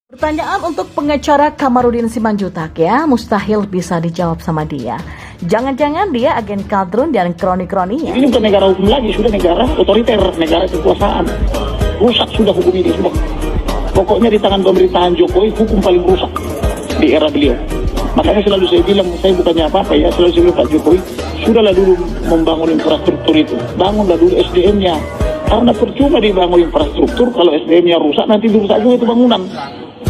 Pertanyaan untuk pengacara Kamarudin Simanjuntak ya, mustahil bisa dijawab sama dia. Jangan-jangan dia agen kadrun dan kroni-kroninya. Ini bukan negara hukum lagi, sudah negara otoriter, negara kekuasaan. Rusak sudah hukum ini semua. Pokoknya di tangan pemerintahan Jokowi, hukum paling rusak di era beliau. Makanya selalu saya bilang, saya bukannya apa-apa ya, selalu saya bilang Pak Jokowi, sudahlah dulu membangun infrastruktur itu. Bangunlah dulu SDM-nya. Karena percuma dibangun infrastruktur, kalau SDM-nya rusak, nanti dirusak juga itu bangunan.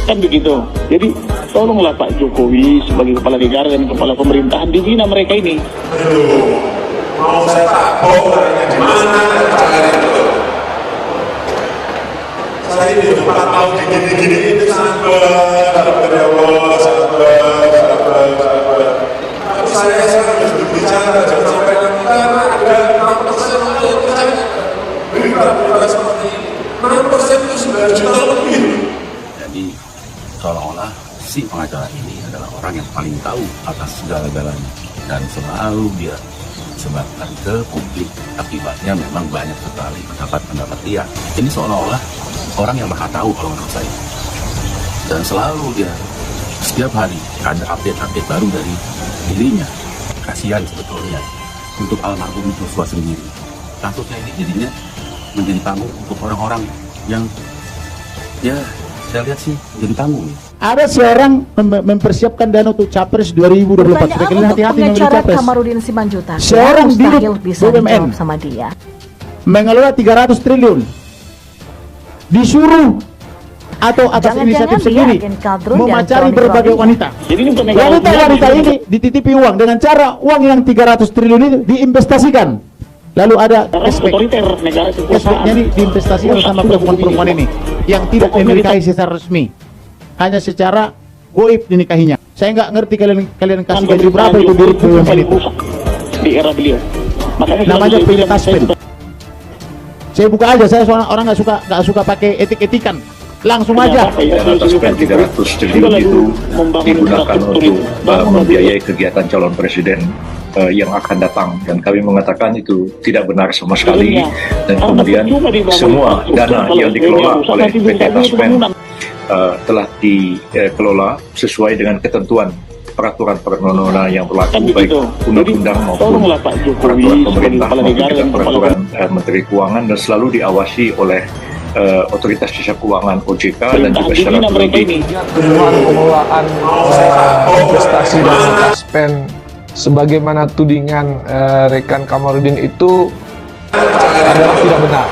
Kan begitu. Jadi tolonglah Pak Jokowi sebagai kepala negara dan kepala pemerintahan dibina mereka ini. Mau saya tahu di mana cara itu? Saya ini 4 tahun gini-gini itu sangat tapi saya harus berbicara jangan sampai karena ada 6% yang percaya berita seperti 6% itu 9 juta lebih. Jadi seolah-olah si pengacara ini adalah orang yang paling tahu atas segala-galanya dan selalu dia sebarkan ke publik. Akibatnya memang banyak sekali pendapat-pendapat dia. Ini seolah-olah orang yang maha tahu kalau menurut saya. Dan selalu dia setiap hari ada update-update baru dari dirinya. Kasihan sebetulnya untuk almarhum Joshua sendiri. Kasusnya ini jadinya menjadi tamu untuk orang-orang yang ya saya lihat sih jadi tamu. Ada seorang mempersiapkan dana untuk Capres 2024. Pertanyaan untuk pengacara Kamarudin Simanjuntak. Seorang mustahil bisa BUMN dijawab sama dia. mengelola 300 triliun. Disuruh atau atas inisiatif sendiri memacari berbagai wanita. Wanita ini dititipi uang dengan cara uang yang 300 triliun itu diinvestasikan. Lalu ada cashback-nya diinvestasikan sama perempuan-perempuan ini yang tidak dinikahi secara resmi, hanya secara goib dinikahinya. Saya nggak ngerti kalian kasih gaji berapa itu di BUMN itu. Di era beliau. Namanya Taspen. Saya buka aja, saya soalnya orang nggak suka pakai etik-etikan. Langsung aja. Taspen 300 triliun itu digunakan untuk membiayai kegiatan calon presiden yang akan datang, dan kami mengatakan itu tidak benar sama sekali. Dan kemudian semua dana yang dikelola oleh PT Taspen telah dikelola sesuai dengan ketentuan peraturan perundang-undangan yang berlaku, baik undang-undang maupun peraturan pemerintah maupun juga peraturan Menteri Keuangan, dan selalu diawasi oleh Otoritas Jasa Keuangan OJK dan juga secara politik. Tujuan pengelolaan investasi dan Taspen sebagaimana tudingan rekan Kamarudin itu adalah tidak benar.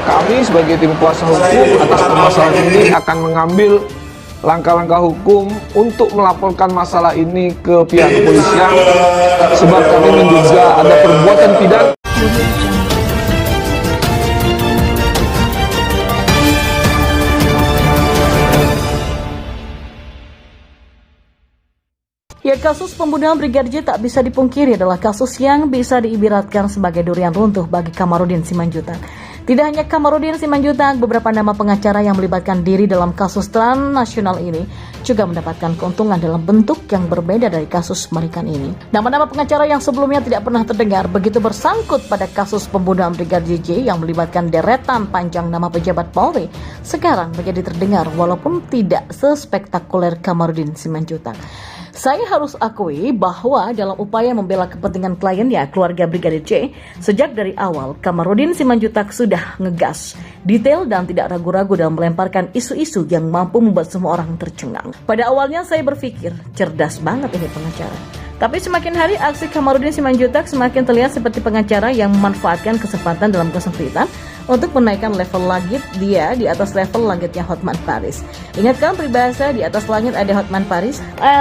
Kami sebagai tim kuasa hukum atas permasalahan ini akan mengambil langkah-langkah hukum untuk melaporkan masalah ini ke pihak kepolisian, sebab kami menduga ada perbuatan pidana. Ya, kasus pembunuhan Brigadir J tak bisa dipungkiri adalah kasus yang bisa diibaratkan sebagai durian runtuh bagi Kamarudin Simanjuntak. Tidak hanya Kamarudin Simanjuntak, beberapa nama pengacara yang melibatkan diri dalam kasus transnasional ini juga mendapatkan keuntungan dalam bentuk yang berbeda dari kasus mengerikan ini. Nama-nama pengacara yang sebelumnya tidak pernah terdengar begitu bersangkut pada kasus pembunuhan Brigadir J yang melibatkan deretan panjang nama pejabat Polri sekarang menjadi terdengar walaupun tidak sespektakuler Kamarudin Simanjuntak. Saya harus akui bahwa dalam upaya membela kepentingan kliennya, keluarga Brigadir J, sejak dari awal Kamarudin Simanjuntak sudah ngegas, detail dan tidak ragu-ragu dalam melemparkan isu-isu yang mampu membuat semua orang tercengang. Pada awalnya saya berpikir, cerdas banget ini pengacara. Tapi semakin hari aksi Kamarudin Simanjuntak semakin terlihat seperti pengacara yang memanfaatkan kesempatan dalam kesempitan untuk menaikkan level langit dia di atas level langitnya Hotman Paris. Ingatkan peribahasa di atas langit ada Hotman Paris?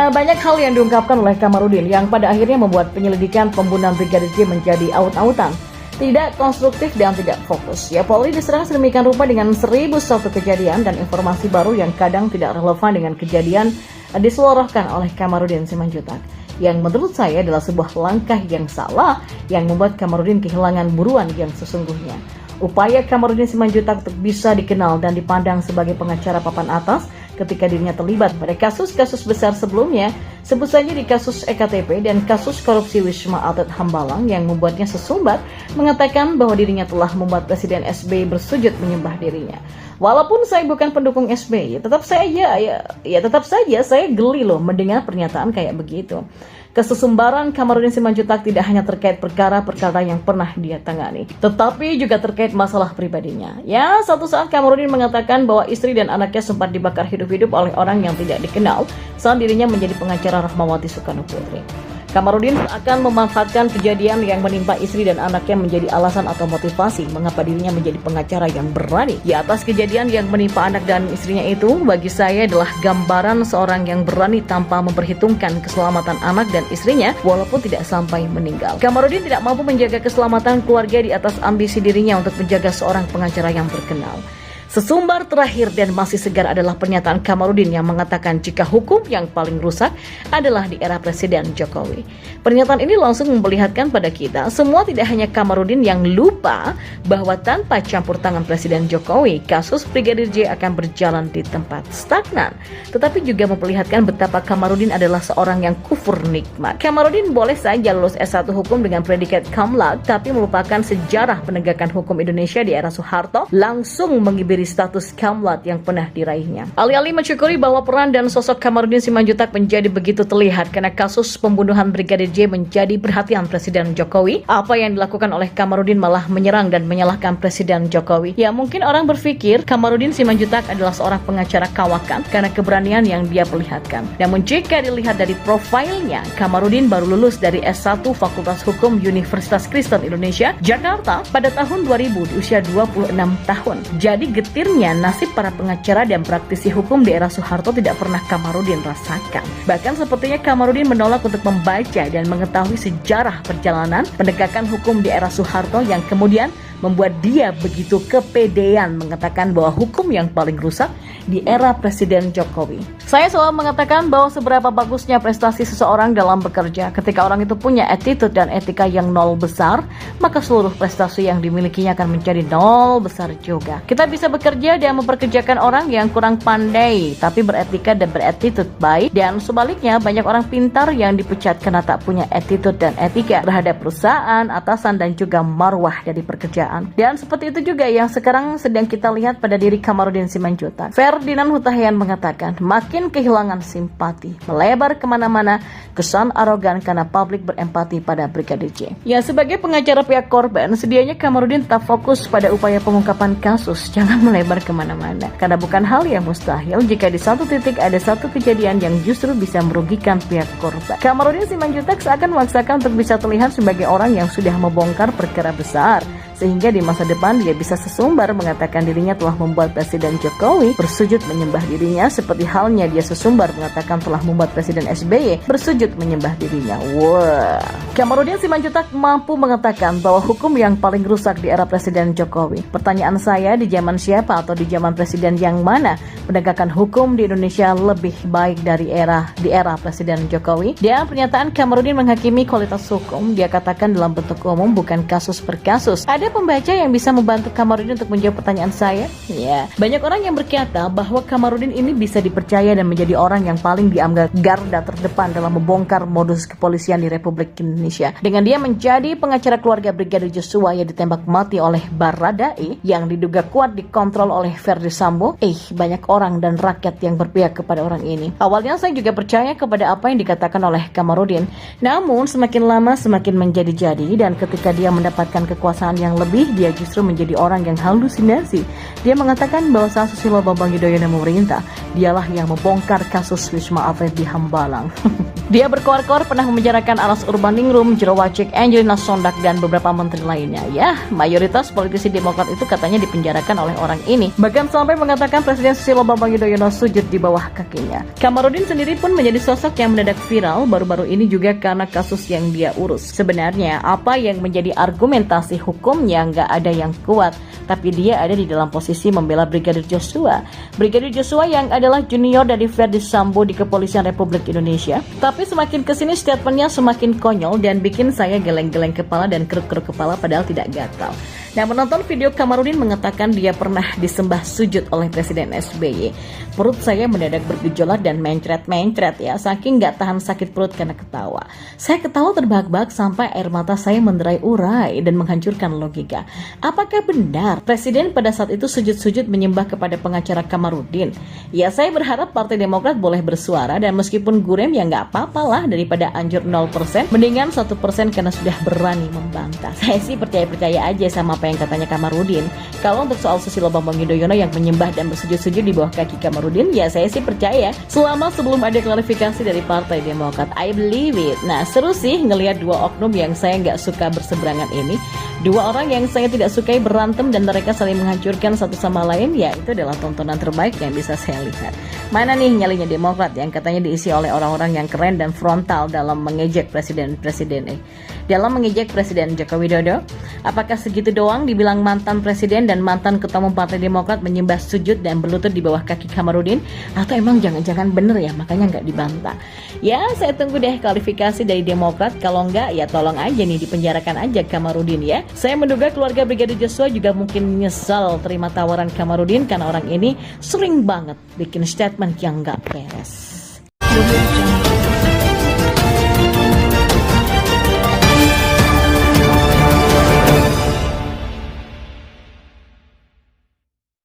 Banyak hal yang diungkapkan oleh Kamarudin yang pada akhirnya membuat penyelidikan pembunuhan Brigadir J menjadi aut-autan, tidak konstruktif dan tidak fokus. Ya, Polri diserang sedemikian rupa dengan 1001 kejadian dan informasi baru yang kadang tidak relevan dengan kejadian diselorohkan oleh Kamarudin Simanjuntak, yang menurut saya adalah sebuah langkah yang salah yang membuat Kamarudin kehilangan buruan yang sesungguhnya. Upaya Kamarudin Simanjuntak untuk bisa dikenal dan dipandang sebagai pengacara papan atas ketika dirinya terlibat pada kasus-kasus besar sebelumnya, sebut saja di kasus EKTP dan kasus korupsi Wisma Atlet Hambalang yang membuatnya sesumbar mengatakan bahwa dirinya telah membuat Presiden SBY bersujud menyembah dirinya. Walaupun saya bukan pendukung SBY, tetap saja saya geli loh mendengar pernyataan kayak begitu. Kesesumbaran Kamarudin Simanjuntak tidak hanya terkait perkara-perkara yang pernah dia tangani, tetapi juga terkait masalah pribadinya. Ya, suatu saat Kamarudin mengatakan bahwa istri dan anaknya sempat dibakar hidup-hidup oleh orang yang tidak dikenal saat dirinya menjadi pengacara Rahmawati Soekarno Putri. Kamarudin akan memanfaatkan kejadian yang menimpa istri dan anaknya menjadi alasan atau motivasi mengapa dirinya menjadi pengacara yang berani. Di atas kejadian yang menimpa anak dan istrinya itu, bagi saya adalah gambaran seorang yang berani tanpa memperhitungkan keselamatan anak dan istrinya walaupun tidak sampai meninggal. Kamarudin tidak mampu menjaga keselamatan keluarga di atas ambisi dirinya untuk menjaga seorang pengacara yang terkenal. Sesumbar terakhir dan masih segar adalah pernyataan Kamarudin yang mengatakan jika hukum yang paling rusak adalah di era Presiden Jokowi. Pernyataan ini langsung memperlihatkan pada kita semua tidak hanya Kamarudin yang lupa bahwa tanpa campur tangan Presiden Jokowi, kasus Brigadir J akan berjalan di tempat stagnan. Tetapi juga memperlihatkan betapa Kamarudin adalah seorang yang kufur nikmat. Kamarudin boleh saja lulus S1 hukum dengan predikat cum laude, tapi melupakan sejarah penegakan hukum Indonesia di era Soeharto, langsung mengibiri status cum laude yang pernah diraihnya. Alih-alih mensyukuri bahwa peran dan sosok Kamarudin Simanjuntak menjadi begitu terlihat karena kasus pembunuhan Brigadir J menjadi perhatian Presiden Jokowi, apa yang dilakukan oleh Kamarudin malah menyerang dan menyalahkan Presiden Jokowi. Ya, mungkin orang berpikir Kamarudin Simanjuntak adalah seorang pengacara kawakan karena keberanian yang dia perlihatkan. Namun jika dilihat dari profilnya, Kamarudin baru lulus dari S1 Fakultas Hukum Universitas Kristen Indonesia, Jakarta pada tahun 2000 di usia 26 tahun. Jadi getirnya nasib para pengacara dan praktisi hukum di era Soeharto tidak pernah Kamarudin rasakan. Bahkan sepertinya Kamarudin menolak untuk membaca dan mengetahui sejarah perjalanan penegakan hukum di era Soeharto yang kemudian membuat dia begitu kepedean mengatakan bahwa hukum yang paling rusak di era Presiden Jokowi. Saya selalu mengatakan bahwa seberapa bagusnya prestasi seseorang dalam bekerja, ketika orang itu punya attitude dan etika yang nol besar, maka seluruh prestasi yang dimilikinya akan menjadi nol besar juga. Kita bisa bekerja dan memperkerjakan orang yang kurang pandai, tapi beretika dan beretitude baik, dan sebaliknya banyak orang pintar yang dipecat karena tak punya attitude dan etika terhadap perusahaan, atasan, dan juga marwah dari pekerjaan. Dan seperti itu juga yang sekarang sedang kita lihat pada diri Kamarudin Simanjuntak. Ferdinand Hutahian mengatakan, makin kehilangan simpati, melebar kemana-mana, kesan arogan karena publik berempati pada Brigadir J. Ya, sebagai pengacara pihak korban, sedianya Kamarudin tetap fokus pada upaya pengungkapan kasus, jangan melebar kemana-mana. Karena bukan hal yang mustahil jika di satu titik ada satu kejadian yang justru bisa merugikan pihak korban. Kamarudin Simanjuntak seakan memaksakan untuk bisa terlihat sebagai orang yang sudah membongkar perkara besar, sehingga di masa depan dia bisa sesumbar mengatakan dirinya telah membuat Presiden Jokowi bersujud menyembah dirinya, seperti halnya dia sesumbar mengatakan telah membuat Presiden SBY bersujud menyembah dirinya. Wah, Kamarudin Simanjuntak mampu mengatakan bahwa hukum yang paling rusak di era Presiden Jokowi. Pertanyaan saya, di zaman siapa atau di zaman Presiden yang mana penegakan hukum di Indonesia lebih baik dari di era Presiden Jokowi? Dan pernyataan Kamarudin menghakimi kualitas hukum, dia katakan dalam bentuk umum bukan kasus per kasus. Ada pembaca yang bisa membantu Kamarudin untuk menjawab pertanyaan saya? Ya, banyak orang yang berkata bahwa Kamarudin ini bisa dipercaya dan menjadi orang yang paling dianggap garda terdepan dalam membongkar modus kepolisian di Republik Indonesia. Dengan dia menjadi pengacara keluarga Brigadir Joshua yang ditembak mati oleh Baradae yang diduga kuat dikontrol oleh Verdi Sambo, banyak orang dan rakyat yang berpihak kepada orang ini. Awalnya saya juga percaya kepada apa yang dikatakan oleh Kamarudin, namun semakin lama semakin menjadi-jadi, dan ketika dia mendapatkan kekuasaan yang lebih, dia justru menjadi orang yang halusinasi. Dia mengatakan bahwa saat Susilo Bambang Yudhoyono memerintah, dialah yang membongkar kasus Wisma Atlet di Hambalang. Dia berkoar-koar pernah memenjarakan Anas Urbaningrum, Jero Wacik, Angelina Sondak, dan beberapa menteri lainnya. Ya, mayoritas politisi Demokrat itu katanya dipenjarakan oleh orang ini. Bahkan sampai mengatakan Presiden Susilo Bambang Yudhoyono sujud di bawah kakinya. Kamarudin sendiri pun menjadi sosok yang mendadak viral baru-baru ini juga karena kasus yang dia urus. Sebenarnya, apa yang menjadi argumentasi hukumnya nggak ada yang kuat, tapi dia ada di dalam posisi membela Brigadir Joshua. Brigadir Joshua yang adalah junior dari Verdi Sambo di Kepolisian Republik Indonesia. Tapi semakin kesini statementnya semakin konyol dan bikin saya geleng-geleng kepala dan keruk-keruk kepala padahal tidak gatal. Nah, menonton video Kamarudin mengatakan dia pernah disembah sujud oleh Presiden SBY. Perut saya mendadak bergejolak dan mencret-mencret ya, saking gak tahan sakit perut karena ketawa. Saya ketawa terbahak-bahak sampai air mata saya menderai-urai dan menghancurkan logika. Apakah benar Presiden pada saat itu sujud-sujud menyembah kepada pengacara Kamarudin? Ya, saya berharap Partai Demokrat boleh bersuara, dan meskipun gurem ya gak apa-apa lah, daripada anjur 0%, mendingan 1% karena sudah berani membantah. Saya sih percaya-percaya aja sama apa yang katanya Kamarudin. Kalau untuk soal Susilo Bambang Yudhoyono yang menyembah dan bersujud-sujud di bawah kaki Kamarudin, ya saya sih percaya selama sebelum ada klarifikasi dari Partai Demokrat. I believe it. Nah, seru sih ngelihat dua oknum yang saya nggak suka berseberangan ini. Dua orang yang saya tidak sukai berantem dan mereka saling menghancurkan satu sama lain, ya itu adalah tontonan terbaik yang bisa saya lihat. Mana nih nyalinya Demokrat yang katanya diisi oleh orang-orang yang keren dan frontal dalam mengejek Presiden Joko Widodo? Apakah segitu doang dibilang mantan presiden dan mantan ketua umum Partai Demokrat menyembah sujud dan berlutut di bawah kaki Kamarudin? Atau emang jangan-jangan bener ya, makanya nggak dibantah? Ya, saya tunggu deh klarifikasi dari Demokrat. Kalau nggak, ya tolong aja nih dipenjarakan aja Kamarudin ya. Saya menduga keluarga Brigadir Joshua juga mungkin nyesal terima tawaran Kamarudin karena orang ini sering banget bikin statement yang nggak beres.